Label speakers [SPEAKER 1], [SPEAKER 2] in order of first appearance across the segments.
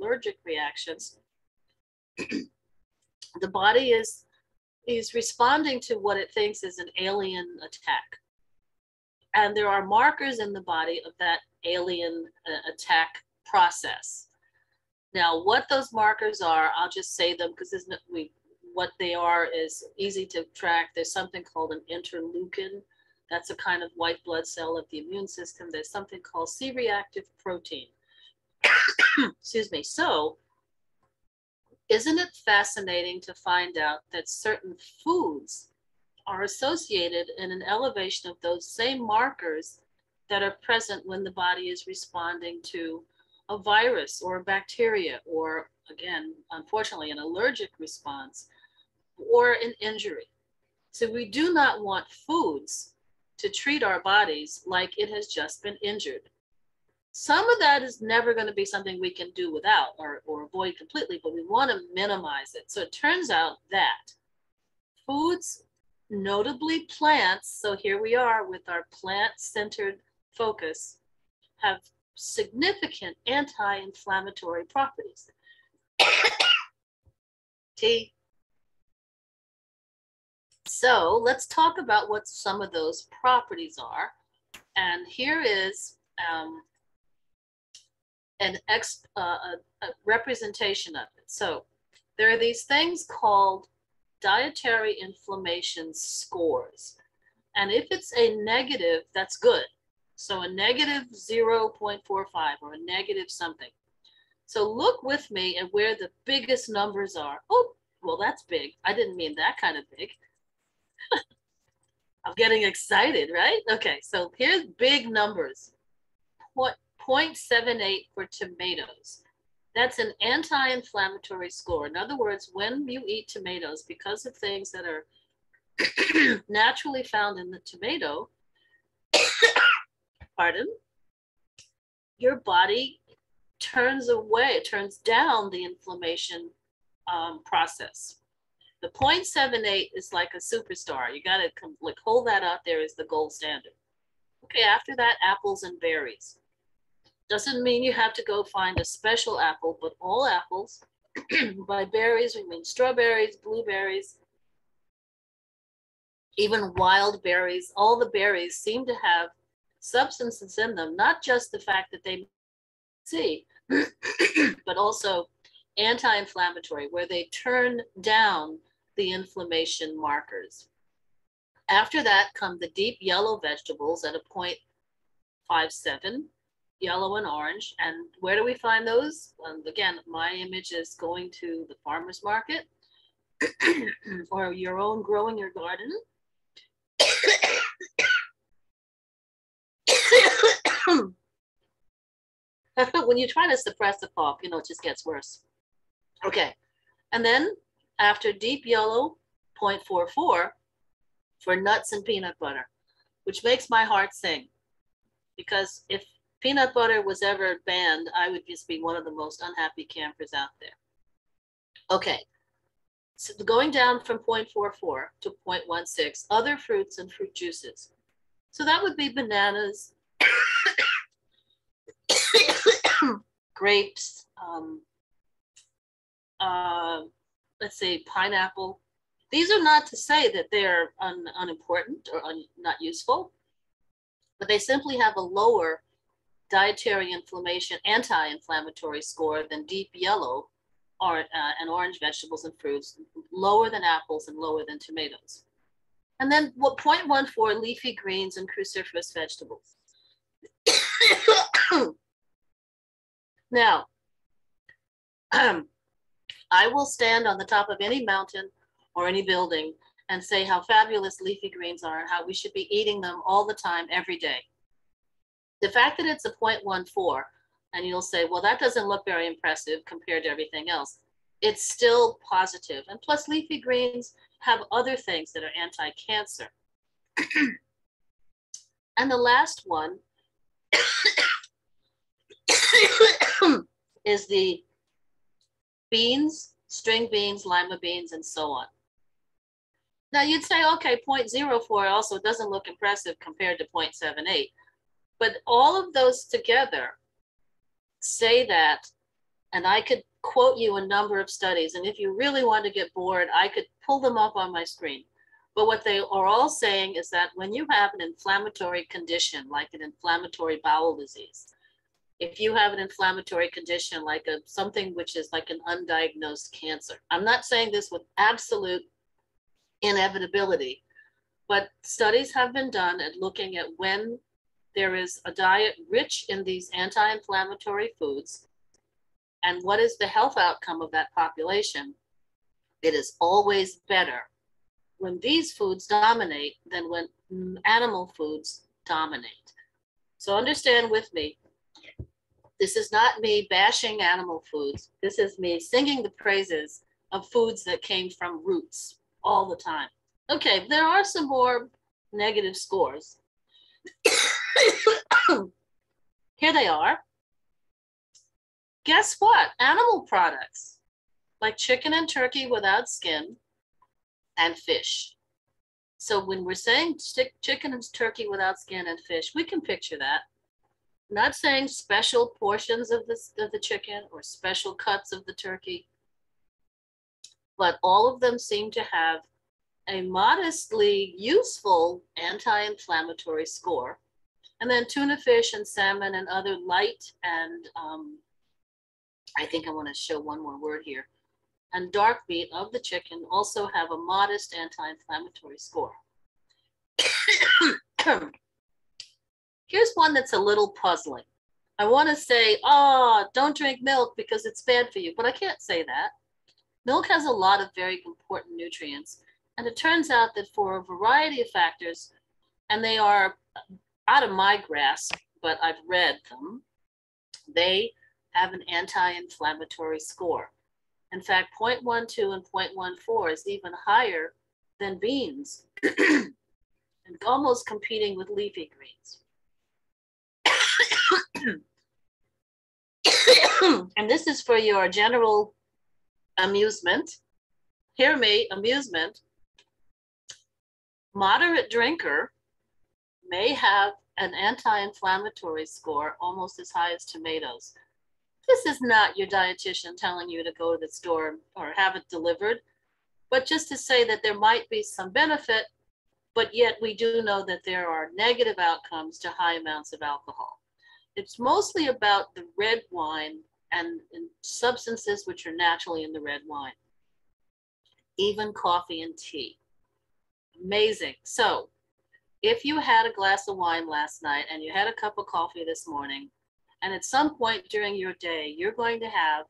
[SPEAKER 1] allergic reactions, the body is responding to what it thinks is an alien attack. And there are markers in the body of that alien attack process. Now, what those markers are, I'll just say them because what they are is easy to track. There's something called an interleukin. That's a kind of white blood cell of the immune system. There's something called C-reactive protein. Excuse me. So, isn't it fascinating to find out that certain foods are associated in an elevation of those same markers that are present when the body is responding to a virus or a bacteria, or again, unfortunately, an allergic response or an injury. So we do not want foods to treat our bodies like it has just been injured. Some of that is never going to be something we can do without or avoid completely, but we want to minimize it. So it turns out that foods, notably plants, so here we are with our plant-centered focus, have significant anti-inflammatory properties. Tea. So let's talk about what some of those properties are. And here is a representation of it. So there are these things called dietary inflammation scores. And if it's a negative, that's good. So a negative 0.45 or a negative something. So look with me at where the biggest numbers are. Oh, well, that's big. I didn't mean that kind of big. I'm getting excited, right? Okay, so here's big numbers. 0.78 for tomatoes. That's an anti-inflammatory score. In other words, when you eat tomatoes, because of things that are naturally found in the tomato, pardon, your body turns down the inflammation process. The 0.78 is like a superstar. You got to like hold that out there as the gold standard. Okay, after that, apples and berries. Doesn't mean you have to go find a special apple, but all apples. By berries, we mean strawberries, blueberries, even wild berries. All the berries seem to have substances in them, not just the fact that they see, but also anti-inflammatory, where they turn down the inflammation markers. After that come the deep yellow vegetables at a 0.57, yellow and orange. And where do we find those? Again, my image is going to the farmer's market or your own growing your garden. When you try to suppress the cough, it just gets worse. Okay, and then after deep yellow, 0.44 for nuts and peanut butter, which makes my heart sing, because if peanut butter was ever banned, I would just be one of the most unhappy campers out there. Okay, so going down from 0.44 to 0.16, other fruits and fruit juices. So that would be bananas, grapes, let's say pineapple. These are not to say that they're unimportant or not useful, but they simply have a lower dietary inflammation, anti-inflammatory score than deep yellow and orange vegetables and fruits, lower than apples and lower than tomatoes. And then 0.14 leafy greens and cruciferous vegetables. Now, I will stand on the top of any mountain or any building and say how fabulous leafy greens are and how we should be eating them all the time, every day. The fact that it's a 0.14, and you'll say, well, that doesn't look very impressive compared to everything else. It's still positive. And plus leafy greens have other things that are anti-cancer. And the last one is the beans, string beans, lima beans, and so on. Now you'd say, okay, 0.04 also doesn't look impressive compared to 0.78. But all of those together say that And I could quote you a number of studies. And if you really want to get bored, I could pull them up on my screen. But what they are all saying is that when you have an inflammatory condition, like an inflammatory bowel disease, if you have an inflammatory condition like something which is like an undiagnosed cancer, I'm not saying this with absolute inevitability, but studies have been done at looking at when there is a diet rich in these anti-inflammatory foods and what is the health outcome of that population. It is always better when these foods dominate than when animal foods dominate. So understand with me, this is not me bashing animal foods. This is me singing the praises of foods that came from roots all the time. Okay, there are some more negative scores. Here they are. Guess what? Animal products like chicken and turkey without skin and fish. So when we're saying chicken and turkey without skin and fish, we can picture that. I'm not saying special portions of the chicken or special cuts of the turkey, but all of them seem to have a modestly useful anti-inflammatory score. And then tuna fish and salmon and other light and I think I want to show one more word here, and dark meat of the chicken also have a modest anti-inflammatory score. Here's one that's a little puzzling. I want to say, oh, don't drink milk because it's bad for you, but I can't say that. Milk has a lot of very important nutrients, and it turns out that for a variety of factors, and they are out of my grasp, but I've read them, they have an anti-inflammatory score. In fact, 0.12 and 0.14 is even higher than beans and almost competing with leafy greens. And this is for your general amusement. Hear me, amusement. Moderate drinker may have an anti-inflammatory score almost as high as tomatoes. This is not your dietitian telling you to go to the store or have it delivered, but just to say that there might be some benefit, but yet we do know that there are negative outcomes to high amounts of alcohol. It's mostly about the red wine and substances which are naturally in the red wine, even coffee and tea. Amazing. So if you had a glass of wine last night and you had a cup of coffee this morning, and at some point during your day, you're going to have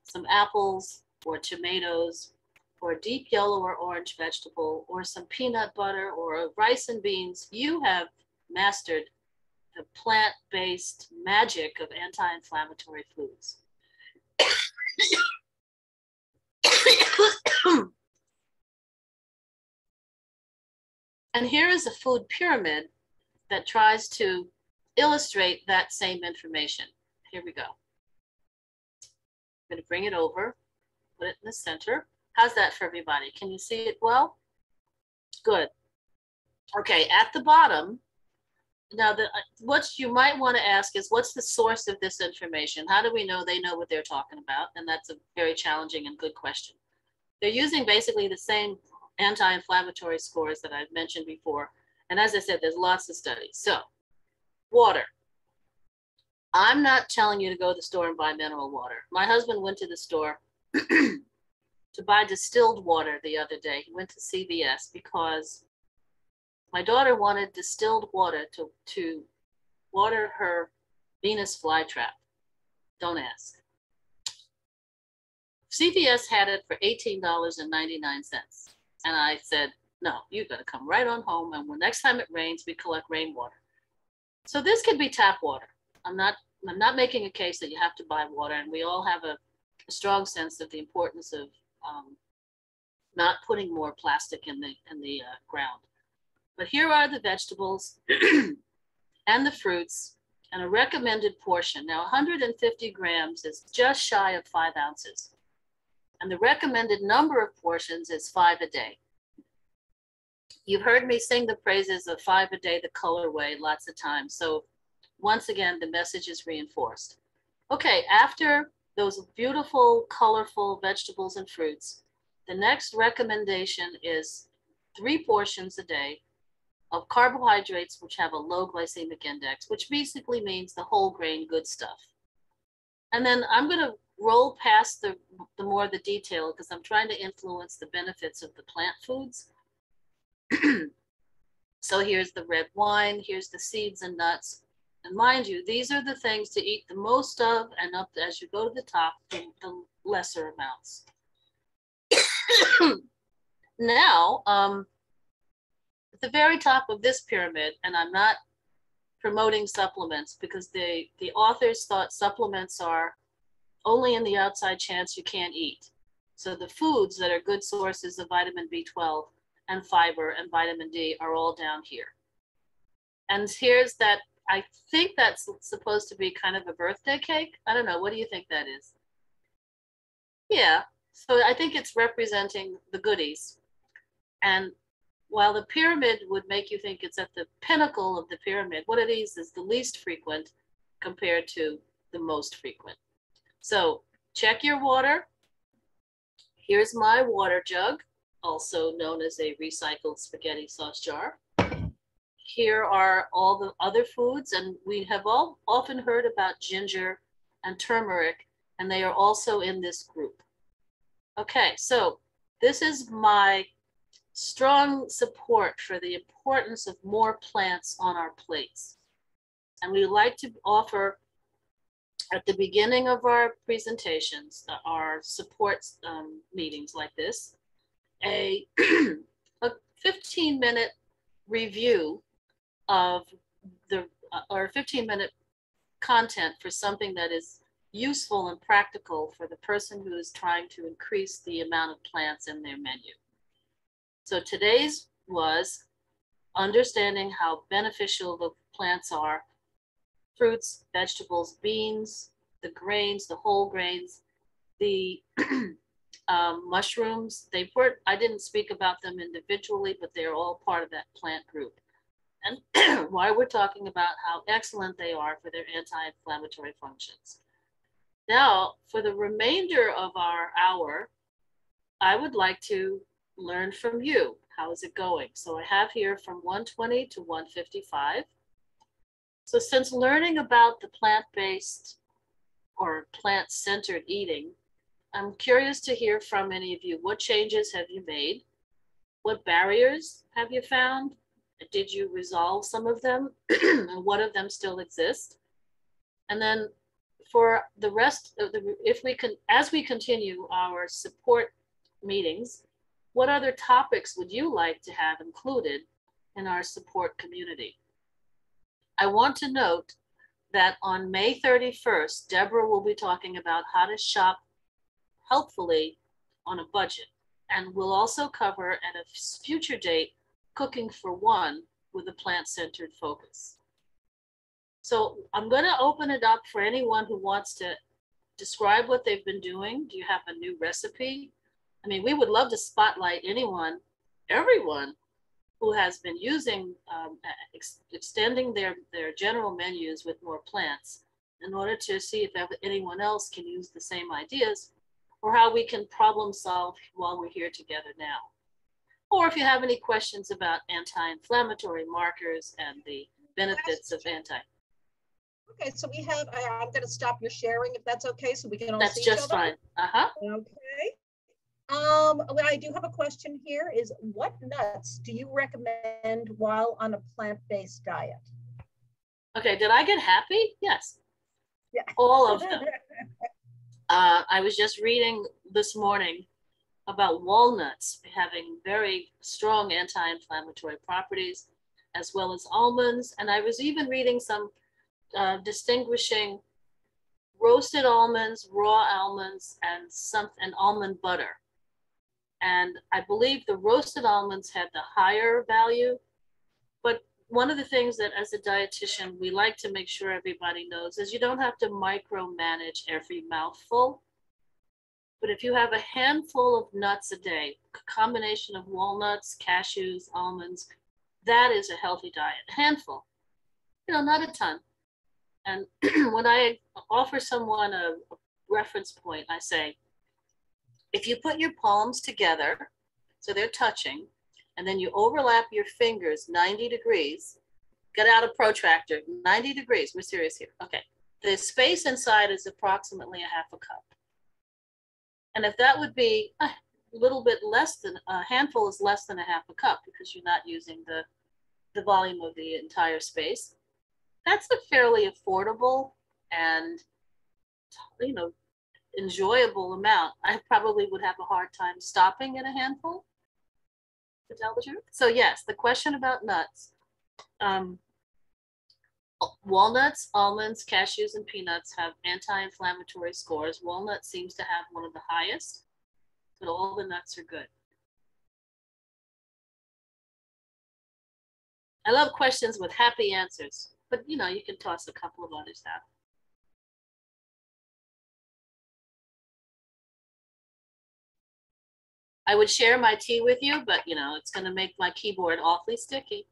[SPEAKER 1] some apples or tomatoes or a deep yellow or orange vegetable or some peanut butter or rice and beans, you have mastered the plant-based magic of anti-inflammatory foods. And here is a food pyramid that tries to illustrate that same information. Here we go. I'm going to bring it over, put it in the center. How's that for everybody? Can you see it well? Good. Okay, at the bottom, now what you might want to ask is, what's the source of this information? How do we know they know what they're talking about? And that's a very challenging and good question. They're using basically the same anti-inflammatory scores that I've mentioned before. And as I said, there's lots of studies. So, water. I'm not telling you to go to the store and buy mineral water. My husband went to the store to buy distilled water the other day. He went to CVS because my daughter wanted distilled water to water her Venus flytrap. Don't ask. CVS had it for $18.99. And I said, no, you got to come right on home. And when next time it rains, we collect rainwater. So this could be tap water. I'm not making a case that you have to buy water. And we all have a strong sense of the importance of not putting more plastic in the ground. But here are the vegetables and the fruits and a recommended portion. Now, 150 grams is just shy of 5 ounces. And the recommended number of portions is 5 a day. You've heard me sing the praises of 5 a day, the colorway, lots of times. So once again, the message is reinforced. Okay, after those beautiful, colorful vegetables and fruits, the next recommendation is 3 portions a day of carbohydrates, which have a low glycemic index, which basically means the whole grain good stuff. And then I'm going to roll past the more the detail because I'm trying to influence the benefits of the plant foods. So here's the red wine, here's the seeds and nuts. And mind you, these are the things to eat the most of, and up as you go to the top, the lesser amounts. Now, at the very top of this pyramid, and I'm not promoting supplements because the authors thought supplements are only in the outside chance you can't eat. So the foods that are good sources of vitamin B12 and fiber and vitamin D are all down here. And here's that, I think that's supposed to be kind of a birthday cake. I don't know, what do you think that is? Yeah, so I think it's representing the goodies. And while the pyramid would make you think it's at the pinnacle of the pyramid, what it is the least frequent compared to the most frequent. So check your water. Here's my water jug, also known as a recycled spaghetti sauce jar. Here are all the other foods, and we have all often heard about ginger and turmeric, and they are also in this group. Okay, so this is my strong support for the importance of more plants on our plates. And we like to offer at the beginning of our presentations, our support meetings like this, a 15-minute review of the, or 15-minute content for something that is useful and practical for the person who is trying to increase the amount of plants in their menu. So today's was understanding how beneficial the plants are, fruits, vegetables, beans, the grains, the whole grains, the mushrooms. I didn't speak about them individually, but they're all part of that plant group. And why we're talking about how excellent they are for their anti-inflammatory functions. Now, for the remainder of our hour, I would like to learn from you. How is it going? So I have here from 120 to 155. So since learning about the plant-based or plant-centered eating, I'm curious to hear from any of you. What changes have you made? What barriers have you found? Did you resolve some of them? And what of them still exist? And then for the rest of the, if we can, as we continue our support meetings, what other topics would you like to have included in our support community? I want to note that on May 31st, Deborah will be talking about how to shop helpfully on a budget. And we'll also cover at a future date, cooking for one with a plant-centered focus. So I'm going to open it up for anyone who wants to describe what they've been doing. Do you have a new recipe? I mean, we would love to spotlight everyone who has been using, extending their general menus with more plants in order to see if anyone else can use the same ideas or how we can problem solve while we're here together now. Or if you have any questions about anti-inflammatory markers and the benefits of
[SPEAKER 2] Okay, so we have, I'm going to stop your sharing if that's okay, so we can all see each other.
[SPEAKER 1] That's just fine.
[SPEAKER 2] Okay. What I do have a question here is, what nuts do you recommend while on a plant-based diet?
[SPEAKER 1] Okay, did I get happy? Yes.
[SPEAKER 2] Yeah.
[SPEAKER 1] All of them. I was just reading this morning about walnuts having very strong anti-inflammatory properties, as well as almonds. And I was even reading some distinguishing roasted almonds, raw almonds, and almond butter. And I believe the roasted almonds had the higher value. But one of the things that as a dietitian, we like to make sure everybody knows is you don't have to micromanage every mouthful. But if you have a handful of nuts a day, a combination of walnuts, cashews, almonds, that is a healthy diet. A handful, not a ton. And when I offer someone a reference point, I say, if you put your palms together, so they're touching, and then you overlap your fingers 90 degrees, get out a protractor, 90 degrees, we're serious here. Okay, the space inside is approximately a half a cup. And if that would be a little bit less than, a handful is less than a half a cup because you're not using the volume of the entire space. That's a fairly affordable and, you know, enjoyable amount. I probably would have a hard time stopping at a handful, to tell the truth. So yes, the question about nuts, walnuts, almonds, cashews, and peanuts have anti-inflammatory scores. Walnut seems to have one of the highest, but all the nuts are good. I love questions with happy answers, but you know, you can toss a couple of others out. I would share my tea with you, but you know, it's going to make my keyboard awfully sticky.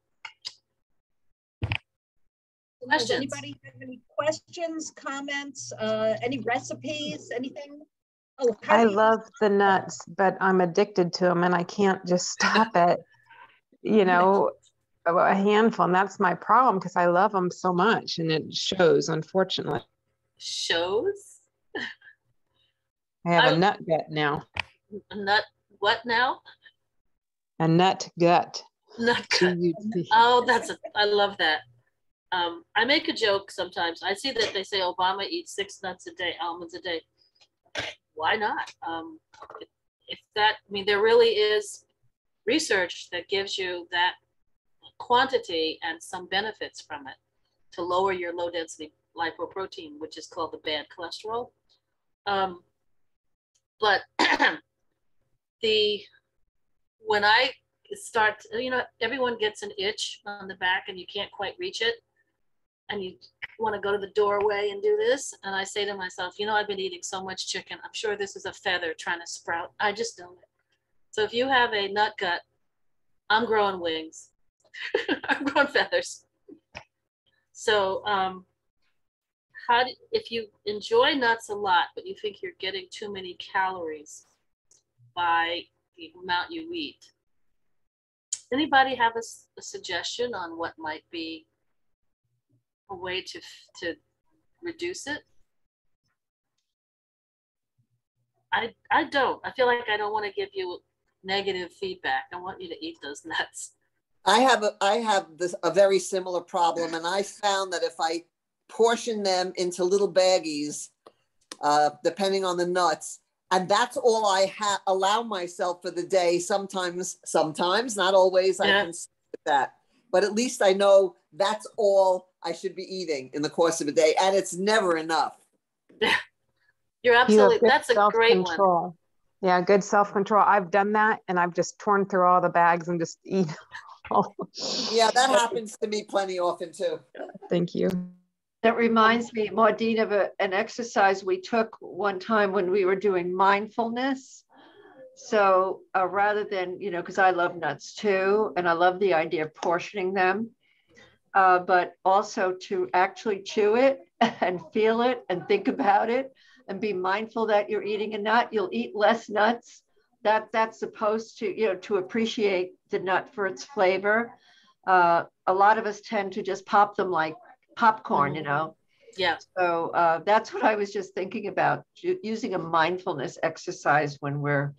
[SPEAKER 1] Questions?
[SPEAKER 2] Does anybody have any questions, comments, any recipes, anything? Oh,
[SPEAKER 3] I love the nuts, but I'm addicted to them and I can't just stop it. You know, a handful, and that's my problem because I love them so much and it shows, unfortunately.
[SPEAKER 1] Shows?
[SPEAKER 3] I have a nut gut now.
[SPEAKER 1] A nut what now?
[SPEAKER 3] A nut gut.
[SPEAKER 1] Nut gut. Oh, I love that. I make a joke sometimes. I see that they say Obama eats 6 nuts a day, almonds a day. Why not? If that, I mean, there really is research that gives you that quantity and some benefits from it to lower your low density lipoprotein, which is called the bad cholesterol. But when I start, you know, everyone gets an itch on the back and you can't quite reach it. And you want to go to the doorway and do this. And I say to myself, you know, I've been eating so much chicken. I'm sure this is a feather trying to sprout. I just know it. So if you have a nut gut, I'm growing wings. I'm growing feathers. So if you enjoy nuts a lot, but you think you're getting too many calories by the amount you eat, anybody have a suggestion on what might be a way to reduce it? I don't. I feel like I don't want to give you negative feedback. I want you to eat those nuts.
[SPEAKER 4] I have a very similar problem, and I found that if I portion them into little baggies, depending on the nuts, and that's all I allow myself for the day. Sometimes, not always. I can stick with that, but at least I know that's all I should be eating in the course of a day, and it's never enough.
[SPEAKER 1] You're absolutely. That's a great one.
[SPEAKER 3] Yeah, good self-control. I've done that, and I've just torn through all the bags and just eat.
[SPEAKER 4] Yeah, that happens to me plenty often too.
[SPEAKER 3] Thank you.
[SPEAKER 5] That reminds me, Maudene, of an exercise we took one time when we were doing mindfulness. So rather than, you know, because I love nuts too, and I love the idea of portioning them, but also to actually chew it and feel it and think about it and be mindful that you're eating a nut. You'll eat less nuts. That's supposed to, you know, to appreciate the nut for its flavor. A lot of us tend to just pop them like popcorn, you know.
[SPEAKER 1] Yeah.
[SPEAKER 5] So that's what I was just thinking about, using a mindfulness exercise when we're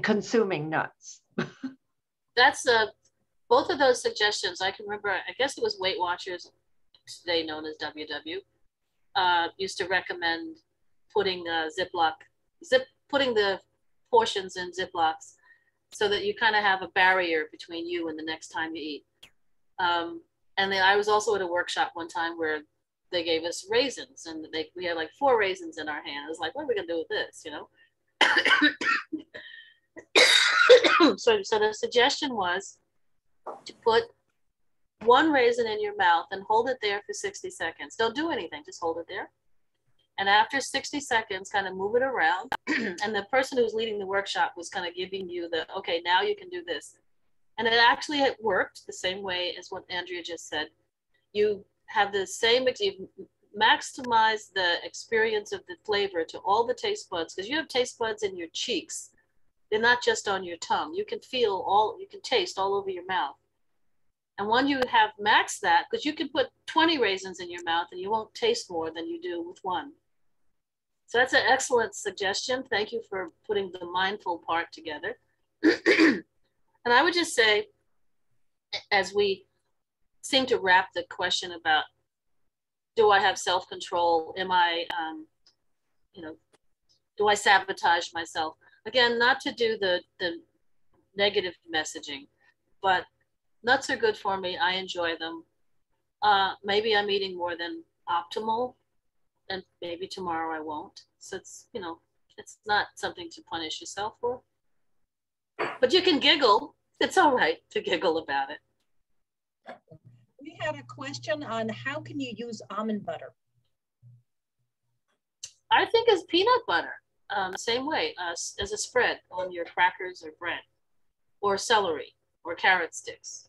[SPEAKER 5] consuming nuts.
[SPEAKER 1] That's both of those suggestions. I can remember, I guess it was Weight Watchers, today known as WW, used to recommend putting putting the portions in Ziplocs so that you kind of have a barrier between you and the next time you eat. And then I was also at a workshop one time where they gave us raisins, and we had like 4 raisins in our hand. I was like, what are we gonna do with this, you know? So the suggestion was to put 1 raisin in your mouth and hold it there for 60 seconds. Don't do anything, just hold it there. And after 60 seconds, kind of move it around. And the person who was leading the workshop was kind of giving you okay, now you can do this. And it actually worked the same way as what Andrea just said. You have the same, you maximize the experience of the flavor to all the taste buds, because you have taste buds in your cheeks. They're not just on your tongue. You can feel all, you can taste all over your mouth. And when you have maxed that, because you can put 20 raisins in your mouth and you won't taste more than you do with one. So that's an excellent suggestion. Thank you for putting the mindful part together. And I would just say, as we seem to wrap the question about, do I have self-control? Am I, do I sabotage myself? Again, not to do the negative messaging, but nuts are good for me. I enjoy them. Maybe I'm eating more than optimal, and maybe tomorrow I won't. So it's, it's not something to punish yourself for. But you can giggle. It's all right to giggle about it.
[SPEAKER 2] We had a question on how can you use almond butter?
[SPEAKER 1] I think as peanut butter, same way, as a spread on your crackers or bread, or celery or carrot sticks.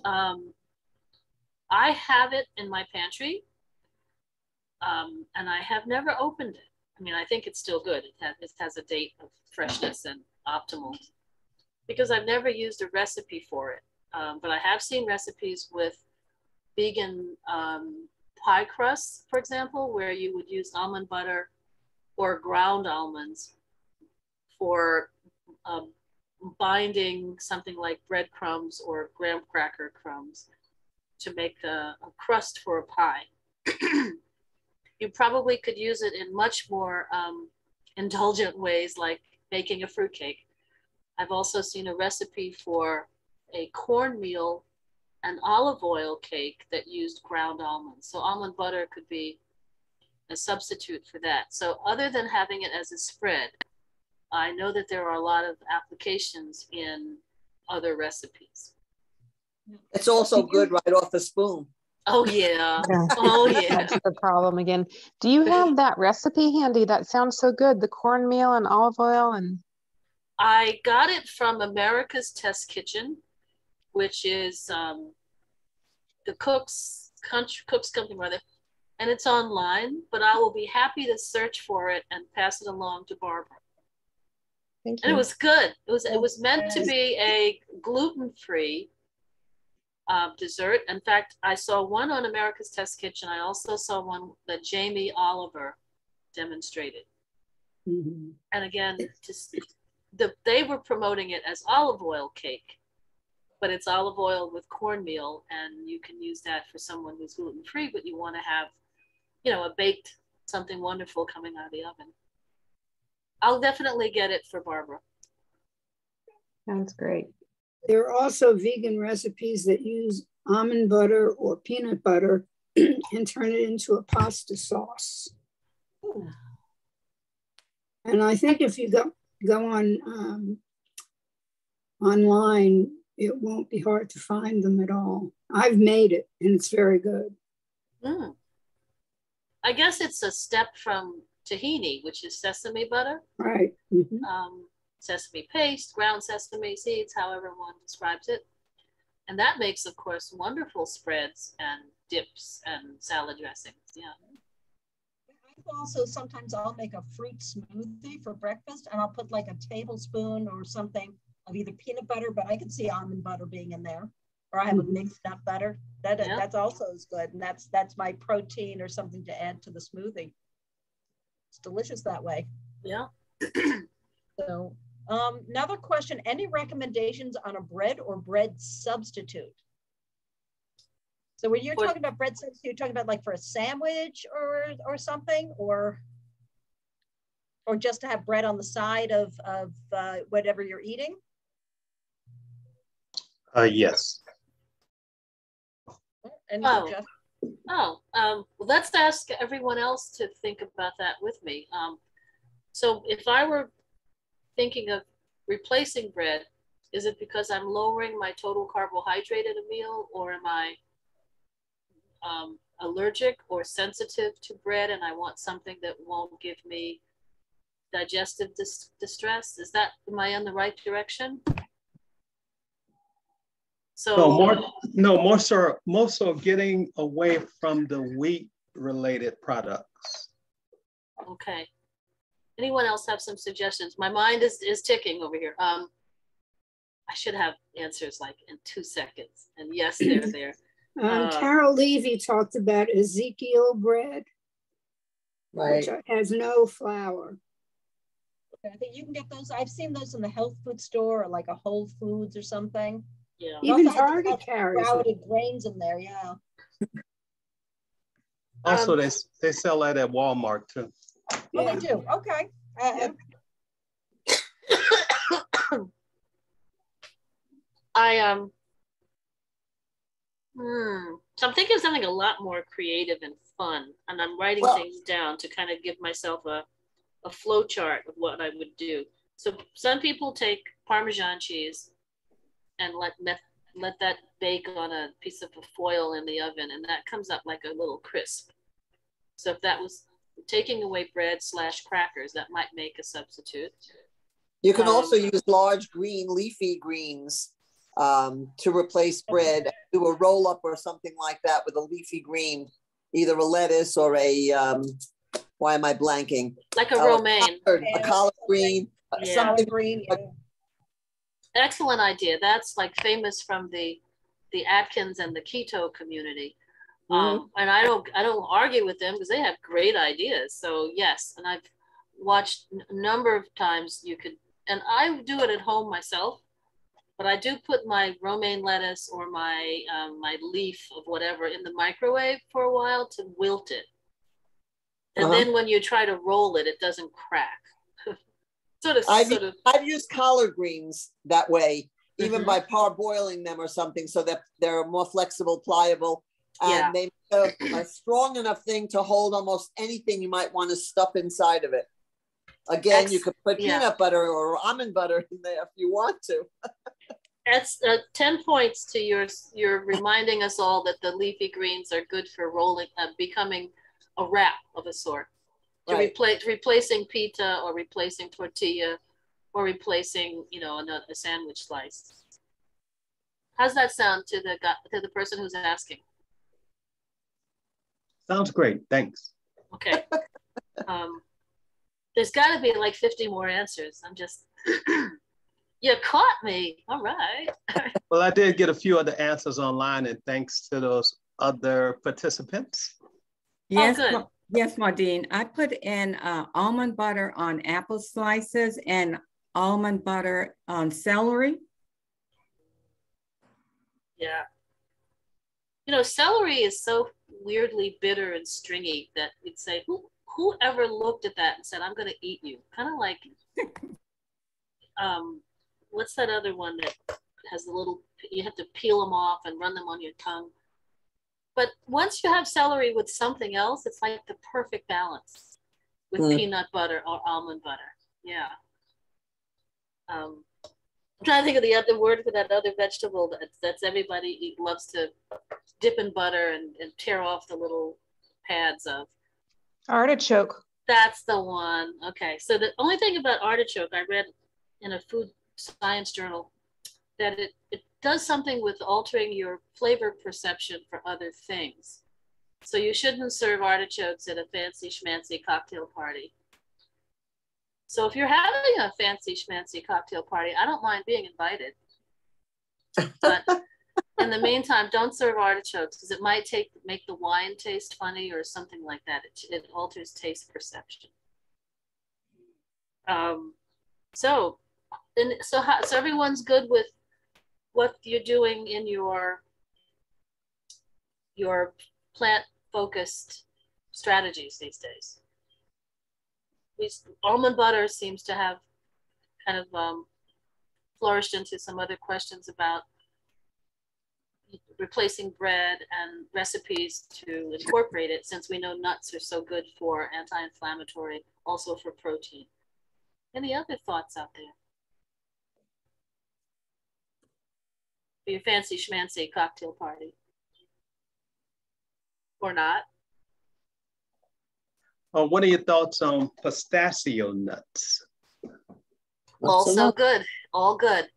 [SPEAKER 1] I have it in my pantry, and I have never opened it. I mean, I think it's still good. It has a date of freshness and optimal, because I've never used a recipe for it. But I have seen recipes with vegan pie crusts, for example, where you would use almond butter or ground almonds for binding something like breadcrumbs or graham cracker crumbs to make a crust for a pie. You probably could use it in much more indulgent ways, like making a fruitcake. I've also seen a recipe for a cornmeal and olive oil cake that used ground almonds. So almond butter could be a substitute for that. So other than having it as a spread, I know that there are a lot of applications in other recipes.
[SPEAKER 4] It's also good right off the spoon.
[SPEAKER 1] Oh yeah. Oh yeah.
[SPEAKER 3] That's the problem again. Do you have that recipe handy? That sounds so good. The cornmeal and olive oil and.
[SPEAKER 1] I got it from America's Test Kitchen, which is the cook's company, rather, and it's online. But I will be happy to search for it and pass it along to Barbara.
[SPEAKER 3] Thank you.
[SPEAKER 1] And it was good. It was meant to be a gluten-free dessert. In fact, I saw one on America's Test Kitchen. I also saw one that Jamie Oliver demonstrated.
[SPEAKER 6] Mm-hmm.
[SPEAKER 1] And again, they were promoting it as olive oil cake, but it's olive oil with cornmeal, and you can use that for someone who's gluten-free, but you want to have, a baked something wonderful coming out of the oven. I'll definitely get it for Barbara.
[SPEAKER 3] Sounds great.
[SPEAKER 6] There are also vegan recipes that use almond butter or peanut butter and turn it into a pasta sauce.
[SPEAKER 2] Ooh.
[SPEAKER 6] And I think if you go on online, it won't be hard to find them at all. I've made it and it's very good.
[SPEAKER 1] Mm. I guess it's a step from tahini, which is sesame butter.
[SPEAKER 6] Right. Mm-hmm.
[SPEAKER 1] Sesame paste, ground sesame seeds, however one describes it. And that makes, of course, wonderful spreads and dips and salad dressings. Yeah.
[SPEAKER 2] Also, sometimes I'll make a fruit smoothie for breakfast, and I'll put like a tablespoon or something of either peanut butter, but I can see almond butter being in there, or I have a mixed nut butter. That's also is good, and that's my protein or something to add to the smoothie. It's delicious that way.
[SPEAKER 1] Yeah.
[SPEAKER 2] So another question, any recommendations on a bread or bread substitute? So when you're talking about bread substitute, you're talking about like for a sandwich or something, or just to have bread on the side of whatever you're eating?
[SPEAKER 7] Yes.
[SPEAKER 1] Well, let's ask everyone else to think about that with me. So if I were thinking of replacing bread, is it because I'm lowering my total carbohydrate at a meal, or am I allergic or sensitive to bread and I want something that won't give me digestive distress? Am I in the right direction? So
[SPEAKER 7] more so getting away from the wheat related products.
[SPEAKER 1] Okay. Anyone else have some suggestions? My mind is ticking over here. I should have answers like in 2 seconds. And yes, they're there.
[SPEAKER 6] Carol Levy talked about Ezekiel bread,
[SPEAKER 4] Right.
[SPEAKER 6] which has no flour.
[SPEAKER 2] I think you can get those. I've seen those in the health food store or like a Whole Foods or something.
[SPEAKER 1] Yeah.
[SPEAKER 6] Even Target carries
[SPEAKER 2] sprouted grains in there. Yeah.
[SPEAKER 7] Also, they sell that at Walmart too.
[SPEAKER 2] Oh, they do. Okay.
[SPEAKER 1] So I'm thinking of something a lot more creative and fun, and I'm writing things down to kind of give myself a flow chart of what I would do. So some people take Parmesan cheese and let that bake on a piece of foil in the oven, and that comes up like a little crisp. So if that was taking away bread / crackers, that might make a substitute.
[SPEAKER 4] You can also use large green leafy greens to replace bread. Do a roll up or something like that with a leafy green, either a lettuce or a why am I blanking?
[SPEAKER 1] Like a romaine.
[SPEAKER 4] A collard green. Something
[SPEAKER 2] green.
[SPEAKER 1] Excellent idea. That's like famous from the Atkins and the keto community. And I don't argue with them because they have great ideas. So yes, and I've watched a number of times and I do it at home myself, but I do put my romaine lettuce or my leaf of whatever in the microwave for a while to wilt it. And then when you try to roll it, it doesn't crack.
[SPEAKER 4] I've used collard greens that way, even by parboiling them or something, so that they're more flexible, pliable, and they make a strong enough thing to hold almost anything you might want to stuff inside of it. Again, you could put peanut butter or almond butter in there if you want to.
[SPEAKER 1] That's 10 points to you're reminding us all that the leafy greens are good for rolling, becoming a wrap of a sort. Replacing pita or replacing tortilla or replacing, a sandwich slice. How's that sound to the person who's asking?
[SPEAKER 7] Sounds great. Thanks.
[SPEAKER 1] Okay. There's got to be like 50 more answers. I'm just, you caught me. All right.
[SPEAKER 7] Well, I did get a few other answers online, and thanks to those other participants.
[SPEAKER 8] Yes.
[SPEAKER 1] Oh, good.
[SPEAKER 8] Yes, Maudene. I put in almond butter on apple slices and almond butter on celery.
[SPEAKER 1] Yeah. Celery is so weirdly bitter and stringy that you'd say, who ever looked at that and said, I'm going to eat you? Kind of like, what's that other one that has you have to peel them off and run them on your tongue? But once you have celery with something else, it's like the perfect balance with peanut butter or almond butter. Yeah. I'm trying to think of the other word for that other vegetable that's everybody loves to dip in butter and tear off the little pads of.
[SPEAKER 3] Artichoke.
[SPEAKER 1] That's the one. Okay. So the only thing about artichoke, I read in a food science journal that it does something with altering your flavor perception for other things. So you shouldn't serve artichokes at a fancy schmancy cocktail party. So if you're having a fancy schmancy cocktail party, I don't mind being invited. But in the meantime, don't serve artichokes because it might make the wine taste funny or something like that. It alters taste perception. So everyone's good with what you're doing in your plant-focused strategies these days. Almond butter seems to have kind of flourished into some other questions about replacing bread and recipes to incorporate it, since we know nuts are so good for anti-inflammatory, also for protein. Any other thoughts out there? For your fancy schmancy cocktail party? Or not?
[SPEAKER 7] What are your thoughts on pistachio nuts?
[SPEAKER 1] Also good, all good.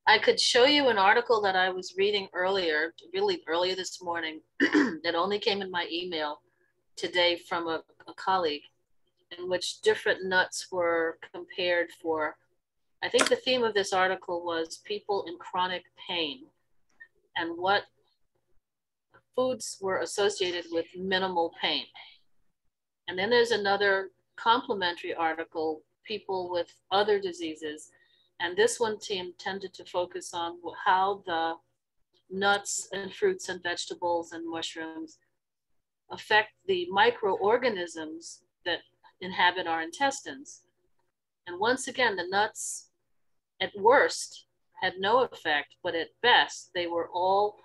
[SPEAKER 1] I could show you an article that I was reading earlier, really earlier this morning, that only came in my email today from a colleague, in which different nuts were compared for, I think the theme of this article was people in chronic pain and what foods were associated with minimal pain. And then there's another complementary article, people with other diseases. And this one team tended to focus on how the nuts and fruits and vegetables and mushrooms affect the microorganisms that inhabit our intestines. And once again, the nuts at worst had no effect, but at best, they were all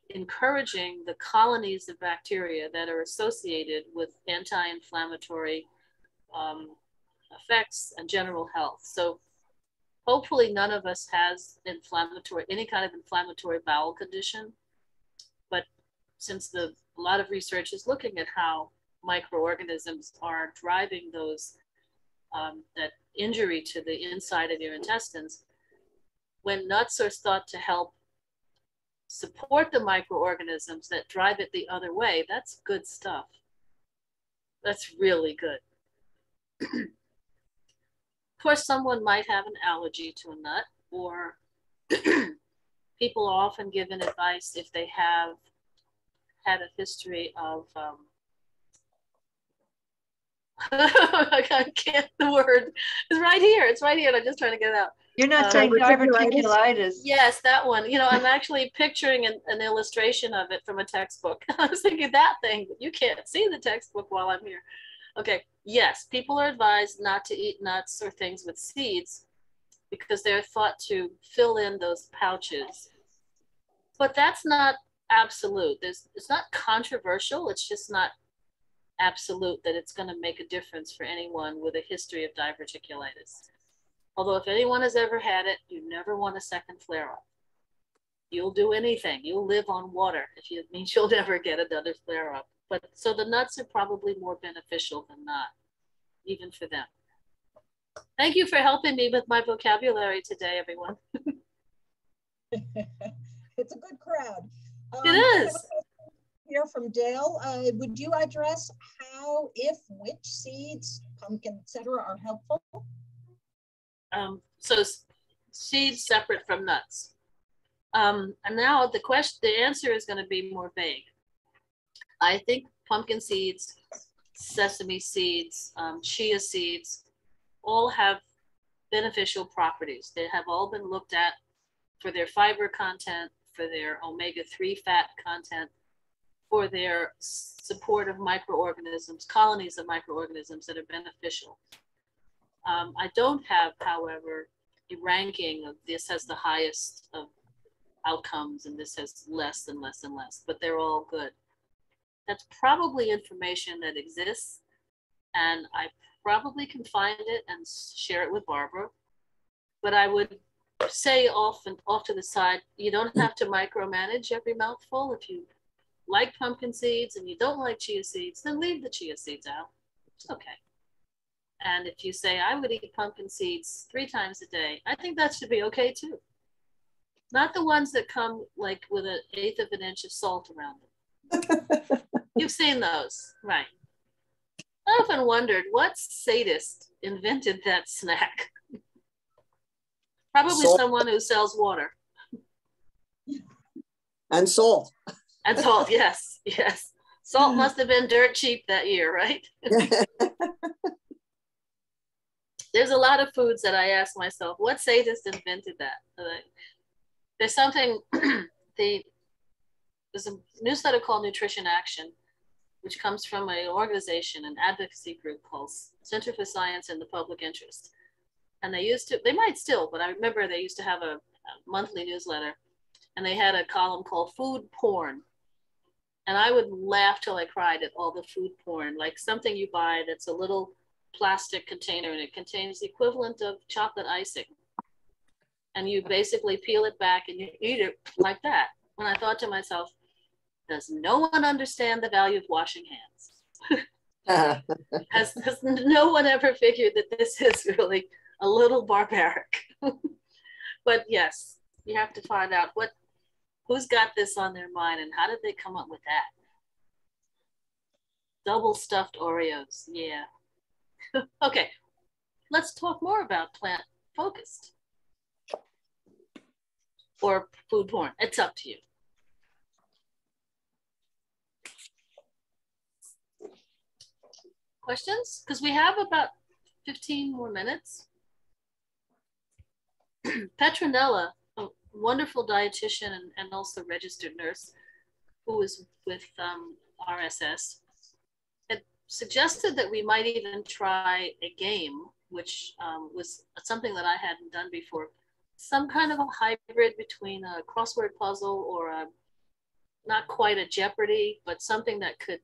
[SPEAKER 1] encouraging the colonies of bacteria that are associated with anti-inflammatory effects and general health. So hopefully none of us has any kind of inflammatory bowel condition, but since a lot of research is looking at how microorganisms are driving those, that injury to the inside of your intestines, when nuts are thought to help support the microorganisms that drive it the other way, that's good stuff. That's really good. Of course, someone might have an allergy to a nut, or people are often given advice if they have had a history of, I can't, the word is right here. It's right here. And I'm just trying to get it out.
[SPEAKER 5] You're not saying diverticulitis?
[SPEAKER 1] Yes, that one. You know, I'm actually picturing an illustration of it from a textbook. I was thinking that thing, but you can't see the textbook while I'm here. Okay, yes, people are advised not to eat nuts or things with seeds because they're thought to fill in those pouches. But that's not absolute. It's not controversial. It's just not absolute that it's going to make a difference for anyone with a history of diverticulitis. Although if anyone has ever had it, you never want a second flare-up. You'll do anything. You'll live on water if it means you'll never get another flare-up. But so the nuts are probably more beneficial than not, even for them. Thank you for helping me with my vocabulary today, everyone.
[SPEAKER 2] It's a good crowd.
[SPEAKER 1] It is.
[SPEAKER 2] Here from Dale, would you address how, if, which seeds, pumpkin, etc., are helpful?
[SPEAKER 1] So seeds separate from nuts. And now the answer is going to be more vague. I think pumpkin seeds, sesame seeds, chia seeds, all have beneficial properties. They have all been looked at for their fiber content, for their omega-3 fat content, for their support of microorganisms, colonies of microorganisms that are beneficial. I don't have, however, a ranking of this has the highest of outcomes and this has less and less and less, but they're all good. That's probably information that exists, and I probably can find it and share it with Barbara. But I would say off to the side, you don't have to micromanage every mouthful. If you like pumpkin seeds and you don't like chia seeds, then leave the chia seeds out. It's okay. And if you say, I would eat pumpkin seeds 3 times a day, I think that should be okay too. Not the ones that come like with 1/8 of an inch of salt around them. You've seen those, right? I often wondered what sadist invented that snack. Probably
[SPEAKER 4] Salt.
[SPEAKER 1] someone who sells water.
[SPEAKER 4] And salt.
[SPEAKER 1] And salt, yes, yes. Salt must have been dirt cheap that year, right? There's a lot of foods that I ask myself, what sadist invented that? There's something, there's a newsletter called Nutrition Action, which comes from an organization, an advocacy group called Center for Science in the Public Interest. And they might still, but I remember they used to have a monthly newsletter, and they had a column called Food Porn. And I would laugh till I cried at all the food porn, like something you buy that's a little plastic container and it contains the equivalent of chocolate icing. And you basically peel it back and you eat it like that. And I thought to myself, does no one understand the value of washing hands? Has no one ever figured that this is really a little barbaric? But yes, You have to find out who's got this on their mind and how did they come up with that? Double stuffed Oreos, yeah. Okay, let's talk more about plant focused or food porn. It's up to you. Questions? Because we have about 15 more minutes. Petronella, a wonderful dietitian and also registered nurse who is with RSS, had suggested that we might even try a game, which was something that I hadn't done before. Some kind of a hybrid between a crossword puzzle or not quite a Jeopardy, but something that could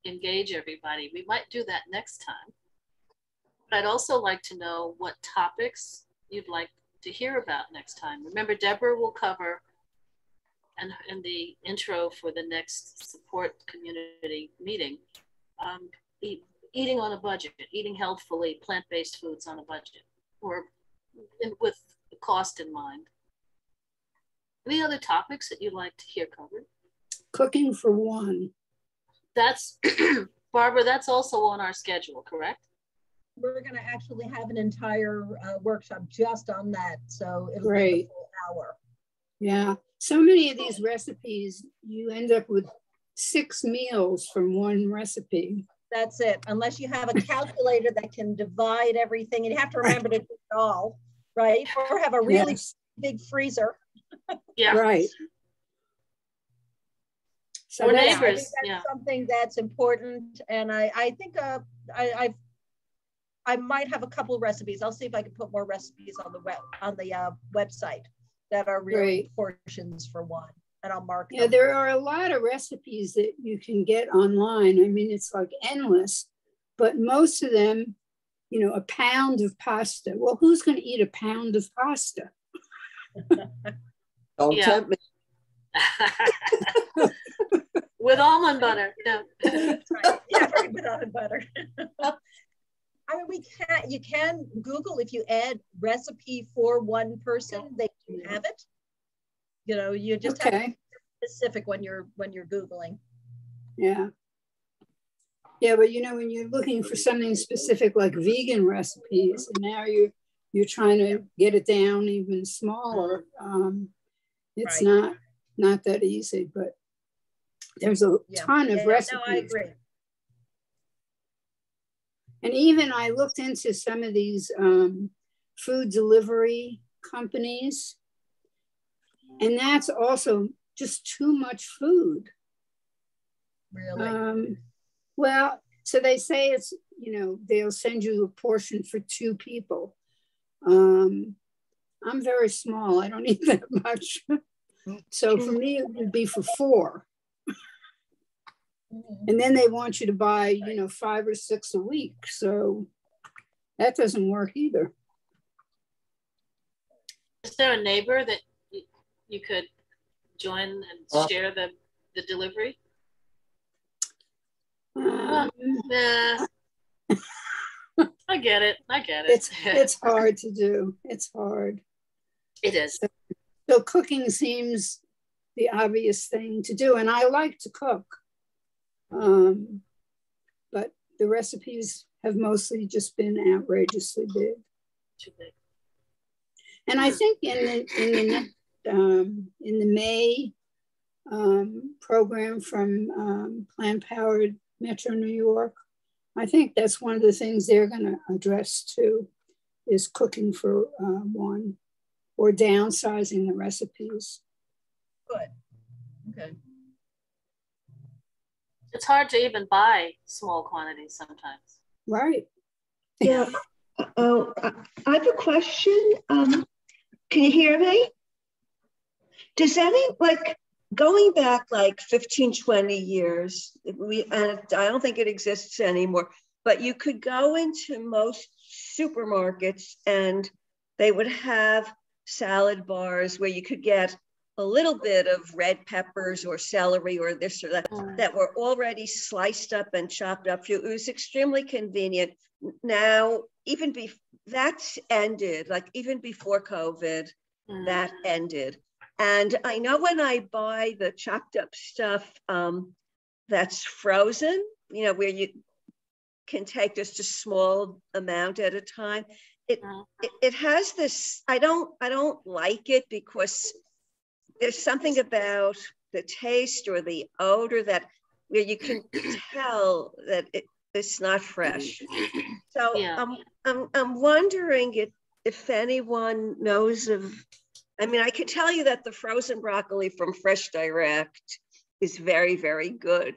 [SPEAKER 1] engage everybody. We might do that next time. But I'd also like to know what topics you'd like to hear about next time. Remember, Deborah will cover in the intro for the next support community meeting, eating on a budget, eating healthfully, plant-based foods on a budget, or with the cost in mind. Any other topics that you'd like to hear covered?
[SPEAKER 6] Cooking for one.
[SPEAKER 1] That's, Barbara, that's also on our schedule, correct?
[SPEAKER 2] We're going to actually have an entire workshop just on that. So it'll
[SPEAKER 6] Great.
[SPEAKER 2] be a full hour.
[SPEAKER 6] Yeah. So many of these recipes, you end up with 6 meals from one recipe.
[SPEAKER 2] That's it. Unless you have a calculator that can divide everything. And you have to remember to do it all, right? Or have a really big freezer.
[SPEAKER 1] Yeah.
[SPEAKER 6] Right. So
[SPEAKER 1] Or
[SPEAKER 2] I think
[SPEAKER 1] neighbors.
[SPEAKER 2] that's something that's important. And I think I might have a couple of recipes. I'll see if I can put more recipes on the website that are really portions for one, and I'll mark them.
[SPEAKER 6] Yeah, there are a lot of recipes that you can get online. I mean, it's like endless, but most of them, you know, a pound of pasta. Well, who's going to eat a pound of pasta?
[SPEAKER 4] Don't tempt me.
[SPEAKER 1] With almond butter. No.
[SPEAKER 2] Right. Yeah, right, with almond butter. I mean, you can Google, if you add recipe for one person, they can have it. You know, you just have to be specific when you're Googling.
[SPEAKER 6] Yeah. Yeah, but you know, when you're looking for something specific like vegan recipes, and now you're trying to get it down even smaller, it's not that easy, but there's a ton of recipes.
[SPEAKER 2] No, I agree.
[SPEAKER 6] And even I looked into some of these food delivery companies, and that's also just too much food.
[SPEAKER 2] Really?
[SPEAKER 6] Well, so they say it's, you know, they'll send you a portion for 2 people. I'm very small. I don't eat that much. So for me, it would be for 4. And then they want you to buy, you know, 5 or 6 a week. So that doesn't work either.
[SPEAKER 1] Is there a neighbor that you could join and share the delivery? Nah. I get it.
[SPEAKER 6] It's hard to do. It's hard.
[SPEAKER 1] It is.
[SPEAKER 6] So cooking seems the obvious thing to do. And I like to cook. But the recipes have mostly just been outrageously big.
[SPEAKER 1] Too big.
[SPEAKER 6] And I think in the May program from Plant-Powered Metro New York, I think that's one of the things they're going to address too, is cooking for one, or downsizing the recipes.
[SPEAKER 2] Good. Okay.
[SPEAKER 1] It's hard to even buy small quantities sometimes.
[SPEAKER 6] Right.
[SPEAKER 9] Yeah. I have a question. Can you hear me? Does going back like 15, 20 years, and I don't think it exists anymore, but you could go into most supermarkets and they would have salad bars where you could get a little bit of red peppers or celery or this or that, that were already sliced up and chopped up. It was extremely convenient. Now, that's ended, like even before COVID, that ended. And I know when I buy the chopped up stuff that's frozen, you know, where you can take just a small amount at a time, it has this, I don't like it because there's something about the taste or the odor that where you can tell that it's not fresh. So I'm wondering if anyone knows of, I mean, I could tell you that the frozen broccoli from Fresh Direct is very, very good.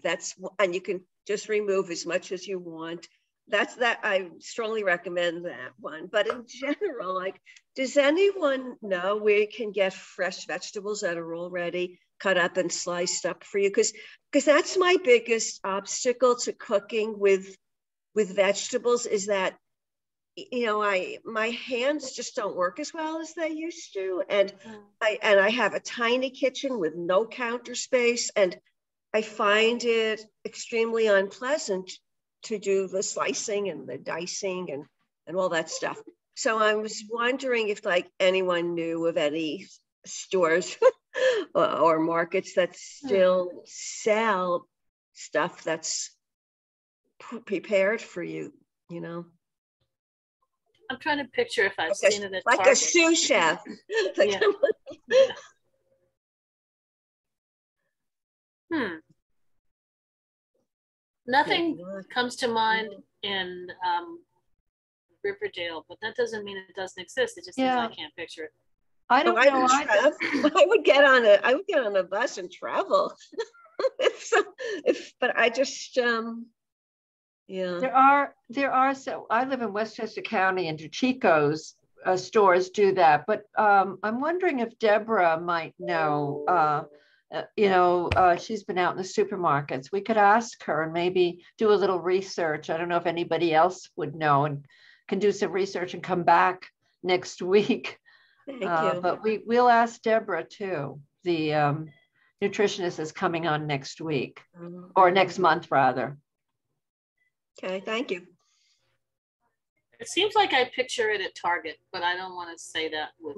[SPEAKER 9] And you can just remove as much as you want. I strongly recommend that one. But in general, like, does anyone know where you can get fresh vegetables that are already cut up and sliced up for you? Because that's my biggest obstacle to cooking with vegetables is that, you know, my hands just don't work as well as they used to. And I have a tiny kitchen with no counter space, and I find it extremely unpleasant to do the slicing and the dicing and all that stuff. So I was wondering if like anyone knew of any stores or markets that still sell stuff that's prepared for you, you know.
[SPEAKER 1] I'm trying to picture if I've seen it at
[SPEAKER 9] like
[SPEAKER 1] Target.
[SPEAKER 9] a sous chef.
[SPEAKER 1] Nothing comes to mind in Riverdale, but that doesn't mean it doesn't exist. It just means I can't picture it.
[SPEAKER 5] I don't know.
[SPEAKER 9] I would get on a bus and travel. But I just
[SPEAKER 5] There are so I live in Westchester County, and DeChico's stores do that. But I'm wondering if Deborah might know. She's been out in the supermarkets. We could ask her and maybe do a little research. I don't know if anybody else would know and can do some research and come back next week.
[SPEAKER 9] Thank you.
[SPEAKER 5] But we'll ask Deborah too. The nutritionist is coming on next week or next month rather.
[SPEAKER 9] Okay, thank you.
[SPEAKER 1] It seems like I picture it at Target, but I don't want to say that with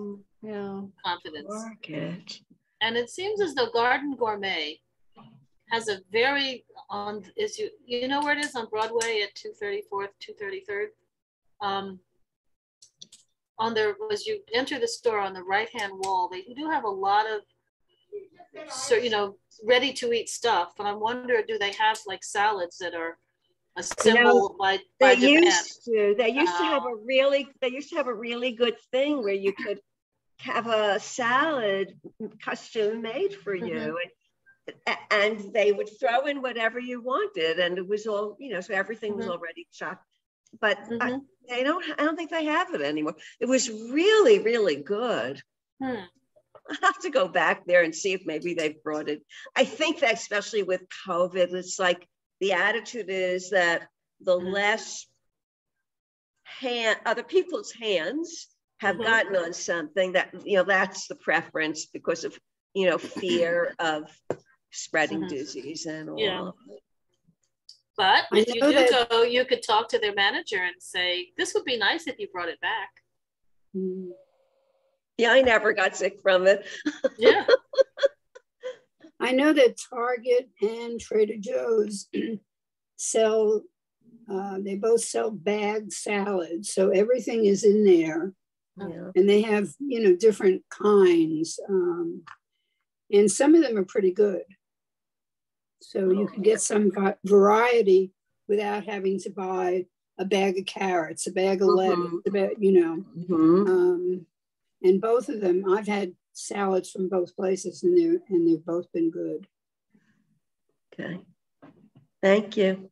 [SPEAKER 1] confidence.
[SPEAKER 9] Market.
[SPEAKER 1] And it seems as though Garden Gourmet has a very you know where it is on Broadway at 234th, 233rd. As you enter the store on the right hand wall, they do have a lot of ready to eat stuff. And I wonder, do they have like salads that are assembled by
[SPEAKER 9] they
[SPEAKER 1] demand?
[SPEAKER 9] used to have a really good thing where you could have a salad custom made for you, and they would throw in whatever you wanted, and it was all, so everything was already chopped. But I don't think they have it anymore. It was really, really good. I'll have to go back there and see if maybe they've brought it. I think that especially with COVID, it's like the attitude is that the less other people's hands have gotten on something, that that's the preference because of fear of spreading disease and all.
[SPEAKER 1] Yeah. But if you do go, you could talk to their manager and say, this would be nice if you brought it back.
[SPEAKER 9] Yeah, I never got sick from it.
[SPEAKER 1] Yeah.
[SPEAKER 6] I know that Target and Trader Joe's sell, they both sell bagged salads. So everything is in there.
[SPEAKER 9] Yeah.
[SPEAKER 6] And they have, different kinds. And some of them are pretty good. So you can get some variety without having to buy a bag of carrots, a bag of lettuce, and both of them, I've had salads from both places, and they've both been good.
[SPEAKER 9] Okay, thank you.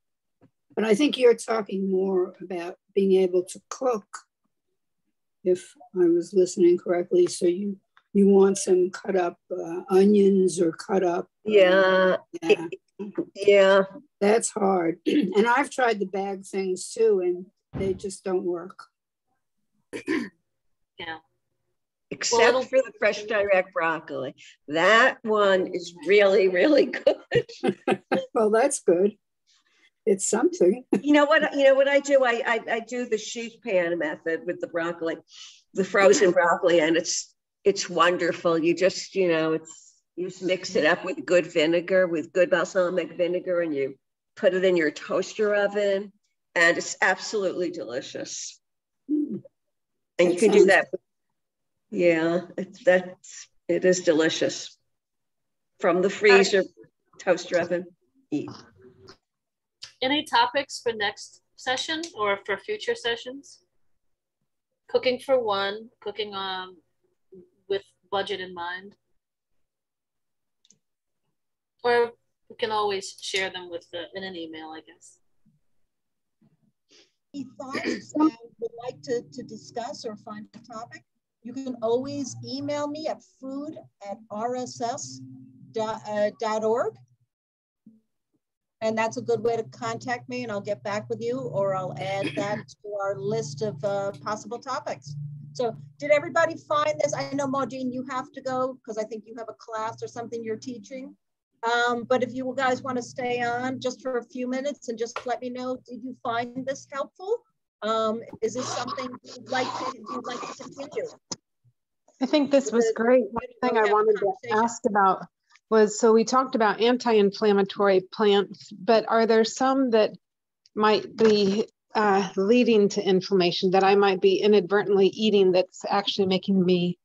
[SPEAKER 6] But I think you're talking more about being able to cook, if I was listening correctly. So you want some cut up onions or cut up.
[SPEAKER 9] Yeah.
[SPEAKER 6] That's hard. And I've tried the bag things too, and they just don't work.
[SPEAKER 1] Yeah.
[SPEAKER 9] Except for the Fresh Direct broccoli. That one is really, really good.
[SPEAKER 6] Well, that's good. It's something.
[SPEAKER 9] You know what I do? I do the sheet pan method with the broccoli, the frozen broccoli, and it's it's wonderful. You just, you know, you just mix it up with good vinegar, with good balsamic vinegar, and you put it in your toaster oven, and it's absolutely delicious. And you can do that. Yeah, it is delicious. From the freezer, toaster oven, eat.
[SPEAKER 1] Any topics for next session or for future sessions? Cooking for one, cooking with budget in mind. Or we can always share them with in an email, I guess.
[SPEAKER 2] Any thoughts that you would like to discuss or find a topic? You can always email me at food@rss.org. And that's a good way to contact me, and I'll get back with you, or I'll add that to our list of possible topics. So did everybody find this? I know, Maudene, you have to go because I think you have a class or something you're teaching. But if you guys want to stay on just for a few minutes and just let me know, did you find this helpful? Is this something you'd like to continue?
[SPEAKER 3] I think this was great. One thing I wanted to ask about was, so we talked about anti-inflammatory plants, but are there some that might be leading to inflammation that I might be inadvertently eating that's actually making me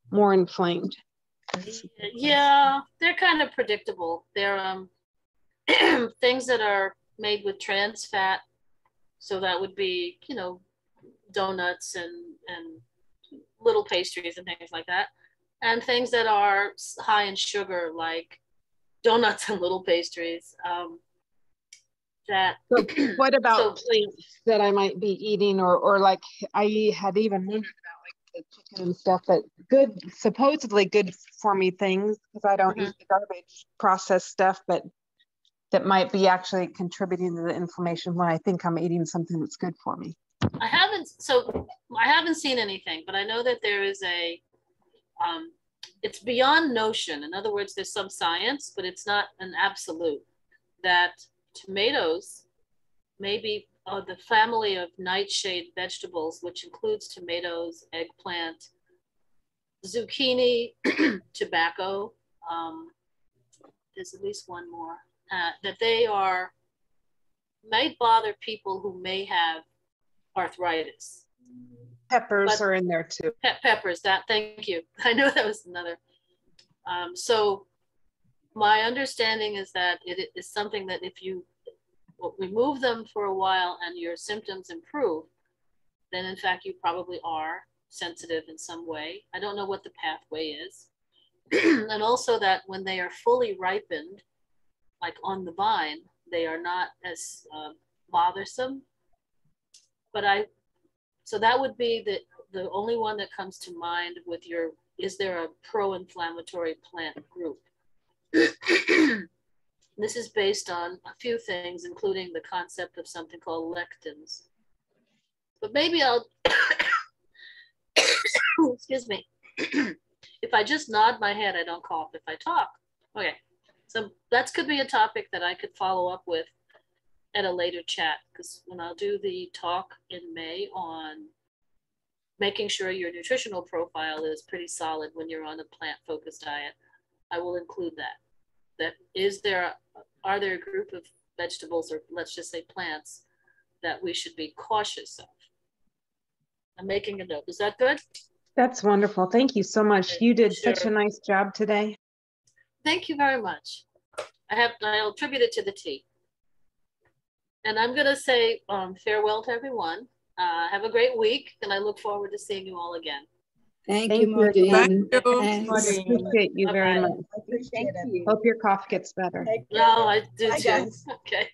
[SPEAKER 3] more inflamed?
[SPEAKER 1] Yeah, they're kind of predictable. They're things that are made with trans fat. So that would be, you know, donuts and little pastries and things like that. And things that are high in sugar, like donuts and little pastries. So
[SPEAKER 3] what about plants that I might be eating, or like I had even wondered about like the chicken and stuff, that supposedly good for me things, because I don't eat the garbage processed stuff, but that might be actually contributing to the inflammation when I think I'm eating something that's good for me.
[SPEAKER 1] I haven't seen anything, but I know that there is it's beyond notion. In other words, there's some science, but it's not an absolute, that tomatoes may be the family of nightshade vegetables, which includes tomatoes, eggplant, zucchini, tobacco. There's at least one more, that they might bother people who may have arthritis.
[SPEAKER 3] Peppers are in there too.
[SPEAKER 1] Peppers, thank you. I know that was another. So my understanding is that it is something that if you remove them for a while and your symptoms improve, then in fact you probably are sensitive in some way. I don't know what the pathway is. And also that when they are fully ripened, like on the vine, they are not as bothersome. But so that would be the only one that comes to mind with is there a pro-inflammatory plant group? This is based on a few things, including the concept of something called lectins. But maybe I'll, excuse me. If I just nod my head, I don't cough if I talk. Okay, so that could be a topic that I could follow up with at a later chat, because when I'll do the talk in May on making sure your nutritional profile is pretty solid when you're on a plant-focused diet, I will include that. Are there a group of vegetables, or let's just say plants, that we should be cautious of? I'm making a note. Is that good? That's
[SPEAKER 3] wonderful. Thank you so much. You did such a nice job today.
[SPEAKER 1] Thank you very much. I'll attribute it to the tea. And I'm going to say farewell to everyone. Have a great week, and I look forward to seeing you all again.
[SPEAKER 6] Thank you, Maudene.
[SPEAKER 3] Thank you. Appreciate you very much.
[SPEAKER 2] I appreciate it.
[SPEAKER 3] Hope your cough gets better.
[SPEAKER 1] No, I do too. Okay.